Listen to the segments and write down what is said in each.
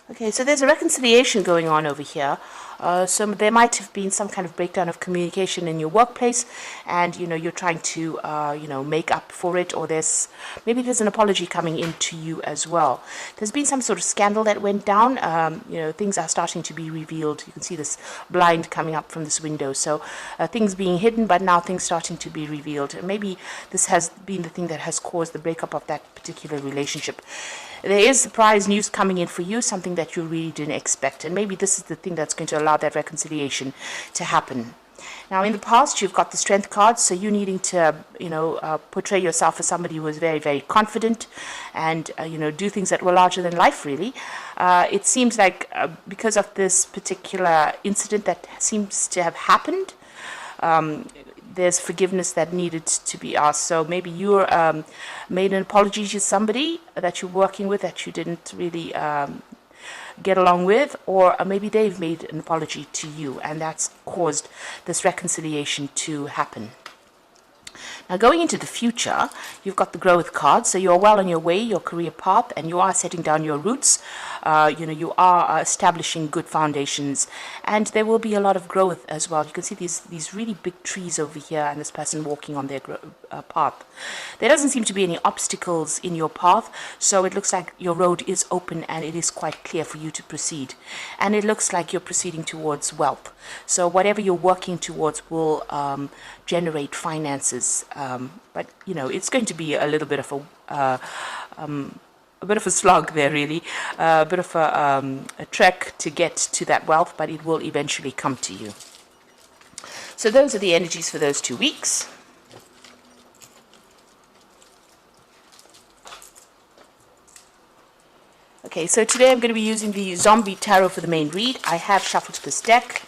Okay, so there's a reconciliation going on over here. So there might have been some kind of breakdown of communication in your workplace, and you're trying to make up for it, or maybe there's an apology coming into you as well. There's been some sort of scandal that went down. Things are starting to be revealed. You can see this blind coming up from this window. So things being hidden, but now things starting to be revealed. And maybe this has been the thing that has caused the breakup of that particular relationship. There is surprise news coming in for you, something that you really didn't expect. And maybe this is the thing that's going to allow that reconciliation to happen. Now, in the past, you've got the strength cards, so you needing to, portray yourself as somebody who is very, very confident and, do things that were larger than life, really. It seems like because of this particular incident that seems to have happened, there's forgiveness that needed to be asked. So maybe you made an apology to somebody that you're working with that you didn't really get along with, or maybe they've made an apology to you, and that's caused this reconciliation to happen. Now, going into the future, you've got the growth card, so you're well on your way, your career path, and you are setting down your roots. You are establishing good foundations, and there will be a lot of growth as well. You can see these really big trees over here, and this person walking on their path. There doesn't seem to be any obstacles in your path, so it looks like your road is open and it is quite clear for you to proceed. And it looks like you're proceeding towards wealth. So whatever you're working towards will generate finances. But it's going to be a little bit of a slog there, really, a bit of a trek to get to that wealth, but it will eventually come to you. So those are the energies for those 2 weeks. Okay, so today I'm going to be using the Zombie Tarot for the main read. I have shuffled this deck.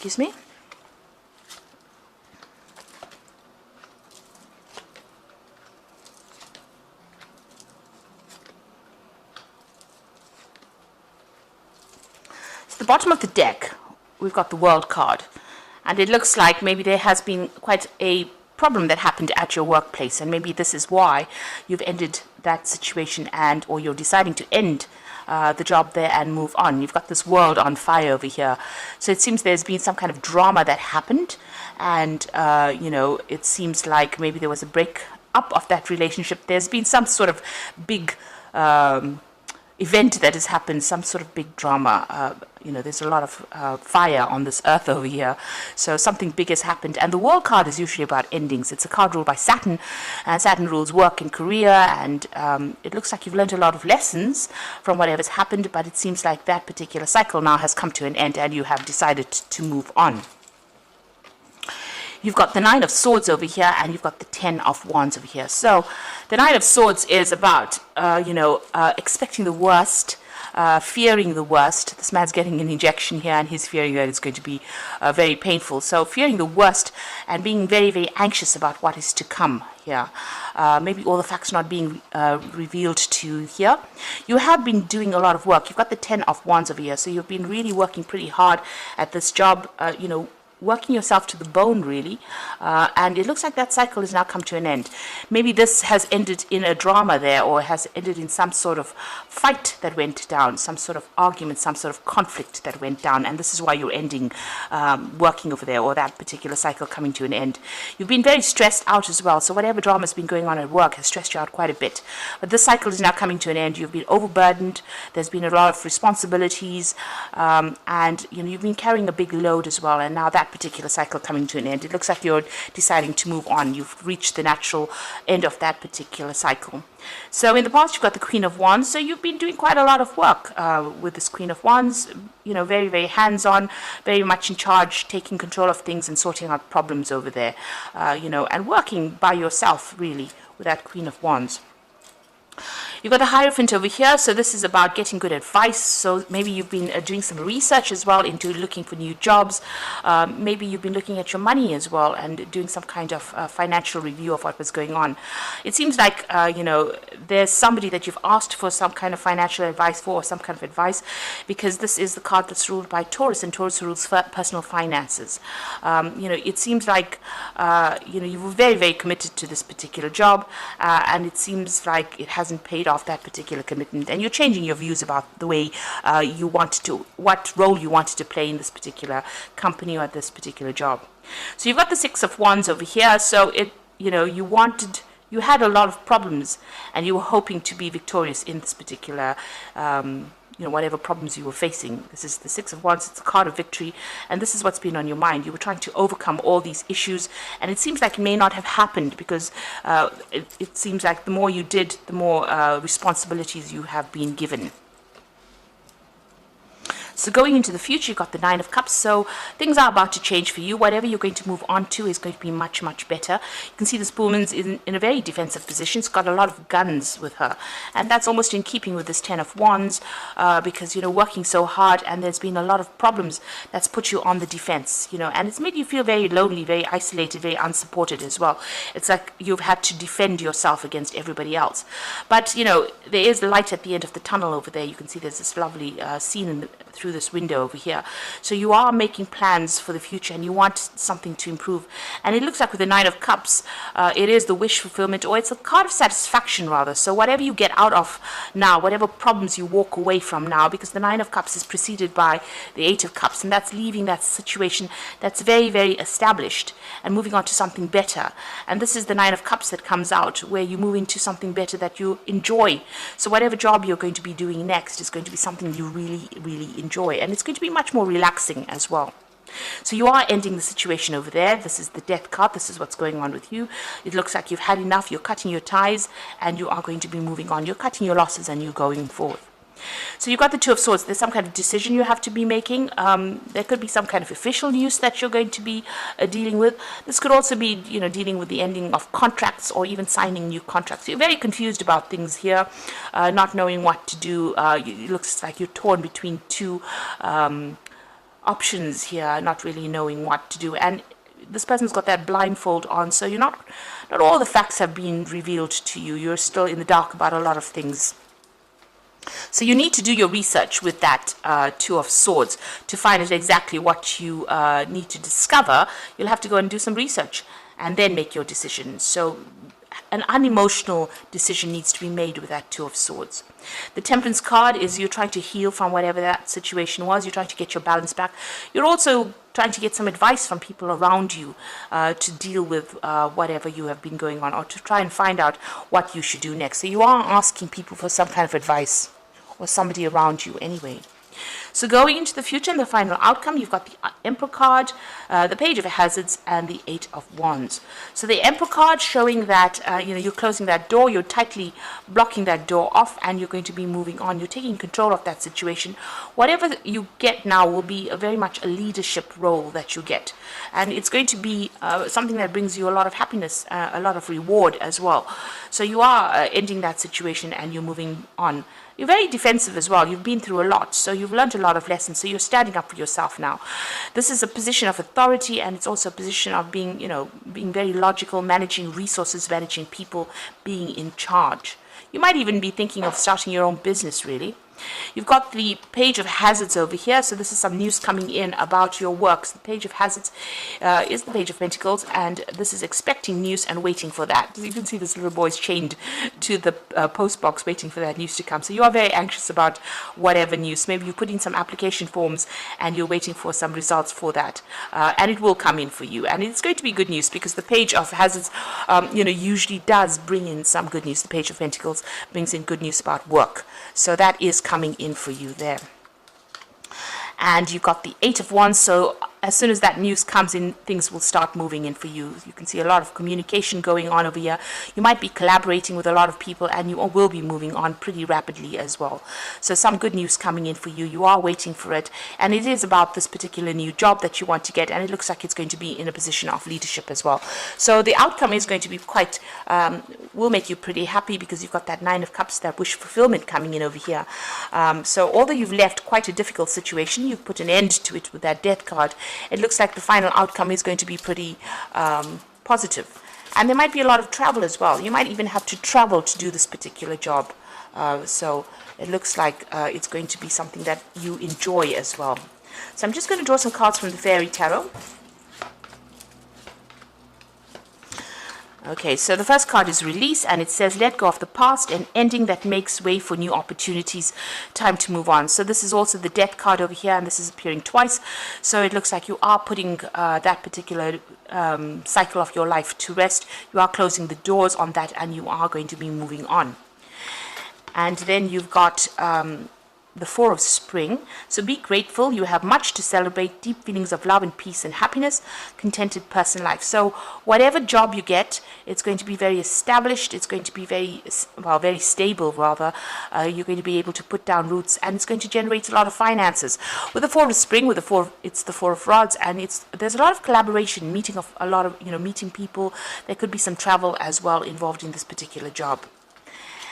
Excuse me. So the bottom of the deck, we've got the World card, and it looks like maybe there has been quite a problem that happened at your workplace, and maybe this is why you've ended that situation, or you're deciding to end the job there and move on. You've got this world on fire over here. So it seems there's been some kind of drama that happened, and it seems like maybe there was a break up of that relationship. There's been some sort of big event that has happened, some sort of big drama. There's a lot of fire on this earth over here. So something big has happened. And the World card is usually about endings. It's a card ruled by Saturn, and Saturn rules work and career. And it looks like you've learned a lot of lessons from whatever's happened, but it seems like that particular cycle now has come to an end and you have decided to move on. You've got the Nine of Swords over here, and you've got the Ten of Wands over here. So the Nine of Swords is about, expecting the worst, fearing the worst. This man's getting an injection here, and he's fearing that it's going to be very painful. So fearing the worst and being very, very anxious about what is to come here. Maybe all the facts not being revealed to you here. You have been doing a lot of work. You've got the Ten of Wands over here, so you've been really working pretty hard at this job, working yourself to the bone, really, and it looks like that cycle has now come to an end. Maybe this has ended in a drama there, or has ended in some sort of fight that went down, some sort of argument, some sort of conflict that went down, and this is why you're ending working over there, or that particular cycle coming to an end. You've been very stressed out as well, so whatever drama has been going on at work has stressed you out quite a bit. But this cycle is now coming to an end. You've been overburdened. There's been a lot of responsibilities, and you've been carrying a big load as well, and now that particular cycle coming to an end. It looks like you're deciding to move on. You've reached the natural end of that particular cycle. So in the past, you've got the Queen of Wands. So you've been doing quite a lot of work with this Queen of Wands, very, very hands-on, very much in charge, taking control of things and sorting out problems over there, and working by yourself, really, with that Queen of Wands. You've got the Hierophant over here, so this is about getting good advice. So maybe you've been doing some research as well into looking for new jobs. Maybe you've been looking at your money as well and doing some kind of financial review of what was going on. It seems like, there's somebody that you've asked for some kind of financial advice for, or some kind of advice, because this is the card that's ruled by Taurus, and Taurus rules personal finances. It seems like, you were very, very committed to this particular job, and it seems like it hasn't paid off that particular commitment, and you're changing your views about the way you wanted to, what role you wanted to play in this particular company or this particular job. So you've got the Six of Wands over here, so you had a lot of problems, and you were hoping to be victorious in this particular, whatever problems you were facing. This is the Six of Wands. It's a card of victory, and this is what's been on your mind. You were trying to overcome all these issues, and it seems like it may not have happened because it seems like the more you did, the more responsibilities you have been given. So going into the future, you've got the Nine of Cups. So things are about to change for you. Whatever you're going to move on to is going to be much, much better. You can see this woman's in a very defensive position. She's got a lot of guns with her. And that's almost in keeping with this Ten of Wands because, working so hard, and there's been a lot of problems that's put you on the defense, and it's made you feel very lonely, very isolated, very unsupported as well. It's like you've had to defend yourself against everybody else. But, there is light at the end of the tunnel over there. You can see there's this lovely scene through this window over here. So you are making plans for the future, and you want something to improve. And it looks like with the Nine of Cups, it is the wish fulfillment, or it's a card of satisfaction rather. So whatever you get out of now, whatever problems you walk away from now, because the Nine of Cups is preceded by the Eight of Cups, and that's leaving that situation that's very, very established and moving on to something better. And this is the Nine of Cups that comes out, where you move into something better that you enjoy. So whatever job you're going to be doing next is going to be something you really, really enjoy, and it's going to be much more relaxing as well. So you are ending the situation over there. This is the Death card. This is what's going on with you. It looks like you've had enough. You're cutting your ties, and you are going to be moving on. You're cutting your losses, and you're going forward. So you've got the Two of Swords. There's some kind of decision you have to be making. There could be some kind of official news that you're going to be dealing with. This could also be, dealing with the ending of contracts, or even signing new contracts. You're very confused about things here, not knowing what to do. It looks like you're torn between two options here, not really knowing what to do. And this person's got that blindfold on, so not all the facts have been revealed to you. You're still in the dark about a lot of things. So you need to do your research with that Two of Swords to find out exactly what you need to discover. You'll have to go and do some research and then make your decision. So an unemotional decision needs to be made with that Two of Swords. The Temperance card is you're trying to heal from whatever that situation was. You're trying to get your balance back. You're also trying to get some advice from people around you to deal with whatever you have been going on, or to try and find out what you should do next. So you are asking people for some kind of advice, or somebody around you anyway. So going into the future and the final outcome, you've got the Emperor card, the Page of Hazards, and the Eight of Wands. So the Emperor card showing that you're closing that door, you're tightly blocking that door off, and you're going to be moving on. You're taking control of that situation. Whatever you get now will be very much a leadership role that you get, and it's going to be something that brings you a lot of happiness, a lot of reward as well. So you are ending that situation, and you're moving on. You're very defensive as well. You've been through a lot, so you've learned a lot of lessons. So you're standing up for yourself now. This is a position of authority, and it's also a position of being, being very logical, managing resources, managing people, being in charge. You might even be thinking of starting your own business, really. You've got the Page of Hazards over here, so this is some news coming in about your works. The Page of Hazards is the Page of Pentacles, and this is expecting news and waiting for that. You can see this little boy's chained to the post box waiting for that news to come. So you are very anxious about whatever news. Maybe you put in some application forms and you're waiting for some results for that, and it will come in for you. And it's going to be good news, because the Page of Hazards usually does bring in some good news. The Page of Pentacles brings in good news about work. So that is coming in for you there. And you've got the Eight of Wands, so as soon as that news comes in, things will start moving in for you. You can see a lot of communication going on over here. You might be collaborating with a lot of people, and you will be moving on pretty rapidly as well. So some good news coming in for you. You are waiting for it, and it is about this particular new job that you want to get, and it looks like it's going to be in a position of leadership as well. So the outcome is going to be quite, will make you pretty happy, because you've got that Nine of Cups, that wish fulfillment coming in over here. So although you've left quite a difficult situation, you've put an end to it with that Death card. It looks like the final outcome is going to be pretty positive. And there might be a lot of travel as well. You might even have to travel to do this particular job. So it looks like it's going to be something that you enjoy as well. So I'm just going to draw some cards from the Fairy Tarot. Okay, so the first card is release, and it says let go of the past, an ending that makes way for new opportunities, time to move on. So this is also the Death card over here, and this is appearing twice. So it looks like you are putting that particular cycle of your life to rest. You are closing the doors on that, and you are going to be moving on. And then you've got the Four of Spring. So be grateful. You have much to celebrate, deep feelings of love and peace and happiness, contented personal life. So whatever job you get, it's going to be very established. It's going to be very stable rather. You're going to be able to put down roots, and it's going to generate a lot of finances. With the Four of Spring, it's the Four of Rods, and there's a lot of collaboration, meeting people. There could be some travel as well involved in this particular job.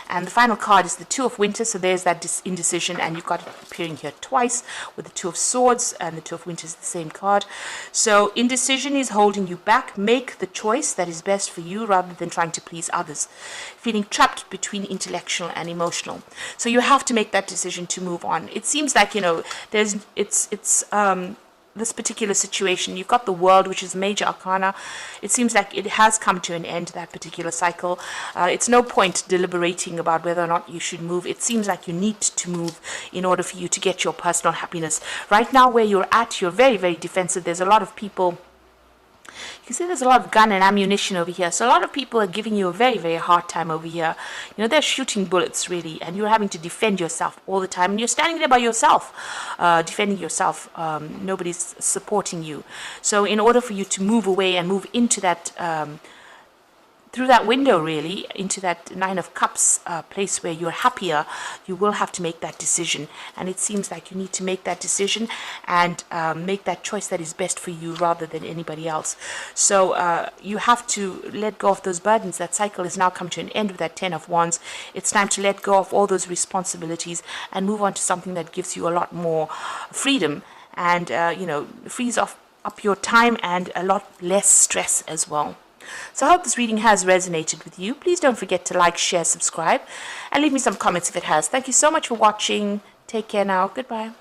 And the final card is the Two of Winter, so there's that indecision, and you've got it appearing here twice with the Two of Swords, and the Two of Winter is the same card. So indecision is holding you back. Make the choice that is best for you rather than trying to please others. Feeling trapped between intellectual and emotional. So you have to make that decision to move on. It seems like, this particular situation, you've got the World, which is major arcana. It seems like it has come to an end, that particular cycle. It's no point deliberating about whether or not you should move. It seems like you need to move in order for you to get your personal happiness. Right now, where you're at, you're very, very defensive. There's a lot of people. You can see there's a lot of gun and ammunition over here. So a lot of people are giving you a very, very hard time over here. They're shooting bullets, really, and you're having to defend yourself all the time. And you're standing there by yourself, defending yourself. Nobody's supporting you. So in order for you to move away and move into that, through that window, really, into that Nine of Cups place where you're happier, you will have to make that decision. And it seems like you need to make that decision and make that choice that is best for you rather than anybody else. So you have to let go of those burdens. That cycle has now come to an end with that Ten of Wands. It's time to let go of all those responsibilities and move on to something that gives you a lot more freedom and, frees up your time and a lot less stress as well. So I hope this reading has resonated with you. Please don't forget to like, share, subscribe, and leave me some comments if it has. Thank you so much for watching. Take care now. Goodbye.